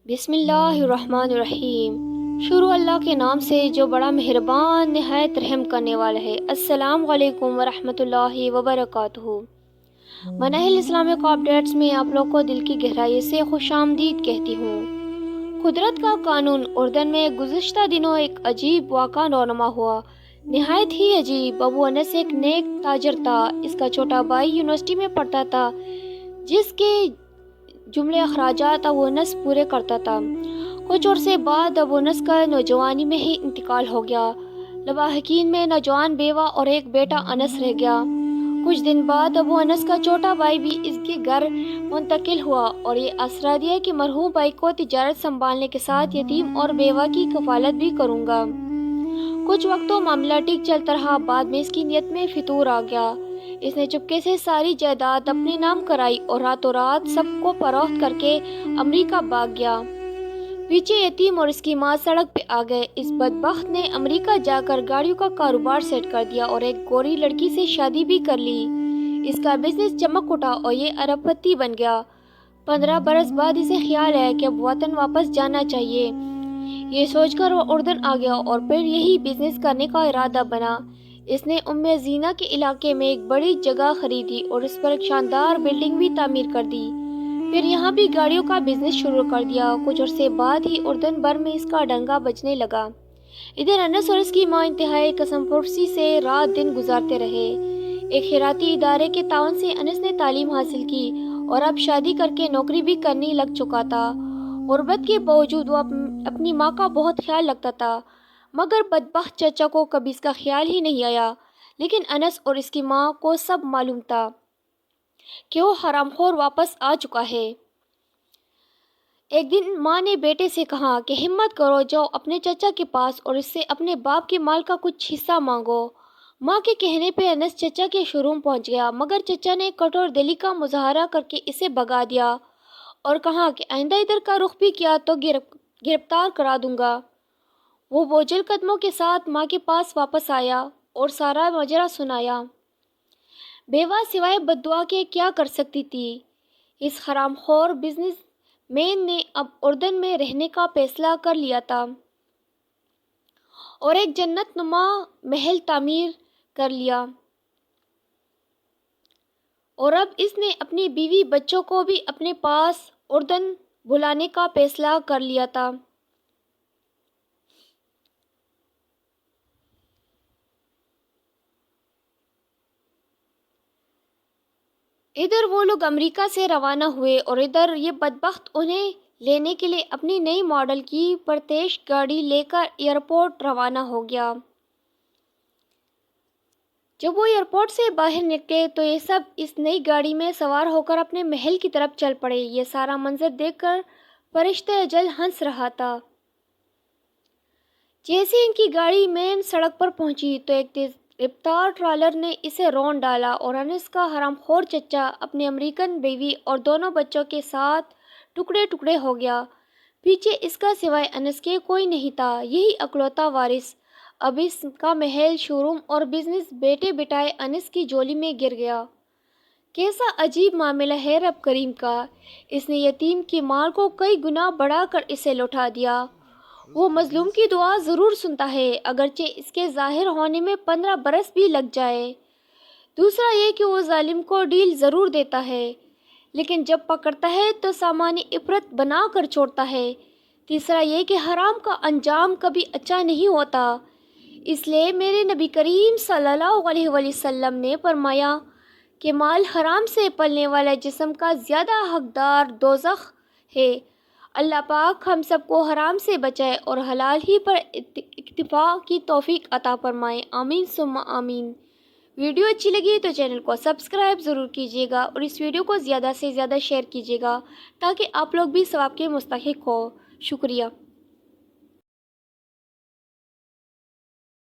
بسم اللہ الرحمن الرحیم۔ شروع اللہ کے نام سے جو بڑا مہربان نہایت رحم کرنے والا ہے۔ السلام علیکم ورحمۃ اللہ وبرکاتہ۔ مناہل اسلامک اپڈیٹس میں آپ لوگ کو دل کی گہرائی سے خوش آمدید کہتی ہوں۔ قدرت کا قانون اردن میں گزشتہ دنوں ایک عجیب واقعہ رونما ہوا۔ نہایت ہی عجیب۔ ابو انس ایک نیک تاجر تھا۔ اس کا چھوٹا بھائی یونیورسٹی میں پڑھتا تھا جس کے جملے اخراجات ابو انس پورے کرتا تھا۔ کچھ عرصے بعد ابو انس کا نوجوانی میں ہی انتقال ہو گیا۔ لواحقین میں نوجوان بیوہ اور ایک بیٹا انس رہ گیا۔ کچھ دن بعد ابو انس کا چھوٹا بھائی بھی اس کے گھر منتقل ہوا اور یہ آسرا دیا کہ مرحوم بھائی کو تجارت سنبھالنے کے ساتھ یتیم اور بیوہ کی کفالت بھی کروں گا۔ کچھ وقت تو معاملہ ٹھیک چلتا رہا، بعد میں اس کی نیت میں فتور آ گیا۔ اس نے چپکے سے ساری جائیداد اپنے نام کرائی اور راتوں رات سب کو فروخت کر کے امریکہ بھاگ گیا۔ پیچھے یتیم اور اس کی ماں سڑک پہ آ گئے۔ اس بدبخت نے امریکہ جا کر گاڑیوں کا کاروبار سیٹ کر دیا اور ایک گوری لڑکی سے شادی بھی کر لی۔ اس کا بزنس چمک اٹھا اور یہ ارب پتی بن گیا۔ 15 برس بعد اسے خیال آیا کہ اب وطن واپس جانا چاہیے۔ یہ سوچ کر وہ اردن آ گیا اور پھر یہی بزنس کرنے کا ارادہ بنا۔ اس نے زینہ کے علاقے میں ایک بڑی جگہ خریدی اور اس پر ایک شاندار بلڈنگ بھی تعمیر کر دی۔ پھر یہاں بھی گاڑیوں کا بزنس شروع کر دیا۔ کچھ عرصے بعد ہی اردن بھر میں اس کا ڈنگا بجنے لگا۔ ادھر انس اور اس کی ماں انتہائی قسم پرسی سے رات دن گزارتے رہے۔ ایک خیراتی ادارے کے تعاون سے انس نے تعلیم حاصل کی اور اب شادی کر کے نوکری بھی کرنے لگ چکا تھا۔ غربت کے باوجود وہ اپنی ماں کا بہت خیال رکھتا تھا، مگر بدبخت چچا کو کبھی اس کا خیال ہی نہیں آیا۔ لیکن انس اور اس کی ماں کو سب معلوم تھا کہ وہ حرام خور واپس آ چکا ہے۔ ایک دن ماں نے بیٹے سے کہا کہ ہمت کرو، جاؤ اپنے چچا کے پاس اور اس سے اپنے باپ کے مال کا کچھ حصہ مانگو۔ ماں کے کہنے پہ انس چچا کے شو روم پہنچ گیا، مگر چچا نے کٹور دلی کا مظاہرہ کر کے اسے بھگا دیا اور کہا کہ آئندہ ادھر کا رخ بھی کیا تو گرفتار کرا دوں گا۔ وہ بوجھل قدموں کے ساتھ ماں کے پاس واپس آیا اور سارا ماجرا سنایا۔ بیوہ سوائے بددعا کے کیا کر سکتی تھی؟ اس حرام خور بزنس مین نے اب اردن میں رہنے کا فیصلہ کر لیا تھا اور ایک جنت نما محل تعمیر کر لیا، اور اب اس نے اپنی بیوی بچوں کو بھی اپنے پاس اردن بلانے کا فیصلہ کر لیا تھا۔ ادھر وہ لوگ امریکہ سے روانہ ہوئے اور ادھر یہ بدبخت انہیں لینے کے لیے اپنی نئی ماڈل کی پرتیش گاڑی لے کر ایئرپورٹ روانہ ہو گیا۔ جب وہ ایئرپورٹ سے باہر نکلے تو یہ سب اس نئی گاڑی میں سوار ہو کر اپنے محل کی طرف چل پڑے۔ یہ سارا منظر دیکھ کر فرشتہ اجل ہنس رہا تھا۔ جیسے ان کی گاڑی مین سڑک پر پہنچی تو ایک تیز رفتار ٹرالر نے اسے رون ڈالا اور انس کا حرام خور چچا اپنی امریکن بیوی اور دونوں بچوں کے ساتھ ٹکڑے ٹکڑے ہو گیا۔ پیچھے اس کا سوائے انس کے کوئی نہیں تھا، یہی اکلوتا وارث۔ اب اس کا محل، شو روم اور بزنس بیٹے بٹائے انس کی جولی میں گر گیا۔ کیسا عجیب معاملہ ہے رب کریم کا! اس نے یتیم کی مال کو کئی گنا بڑھا کر اسے لوٹا دیا۔ وہ مظلوم کی دعا ضرور سنتا ہے، اگرچہ اس کے ظاہر ہونے میں 15 برس بھی لگ جائے۔ دوسرا یہ کہ وہ ظالم کو ڈیل ضرور دیتا ہے، لیکن جب پکڑتا ہے تو سامان عبرت بنا کر چھوڑتا ہے۔ تیسرا یہ کہ حرام کا انجام کبھی اچھا نہیں ہوتا۔ اس لیے میرے نبی کریم صلی اللہ علیہ وسلم نے فرمایا کہ مال حرام سے پلنے والا جسم کا زیادہ حقدار دوزخ ہے۔ اللہ پاک ہم سب کو حرام سے بچائے اور حلال ہی پر اکتفا کی توفیق عطا فرمائے، آمین ثم آمین۔ ویڈیو اچھی لگی تو چینل کو سبسکرائب ضرور کیجیے گا اور اس ویڈیو کو زیادہ سے زیادہ شیئر کیجیے گا تاکہ آپ لوگ بھی ثواب کے مستحق ہو۔ شکریہ۔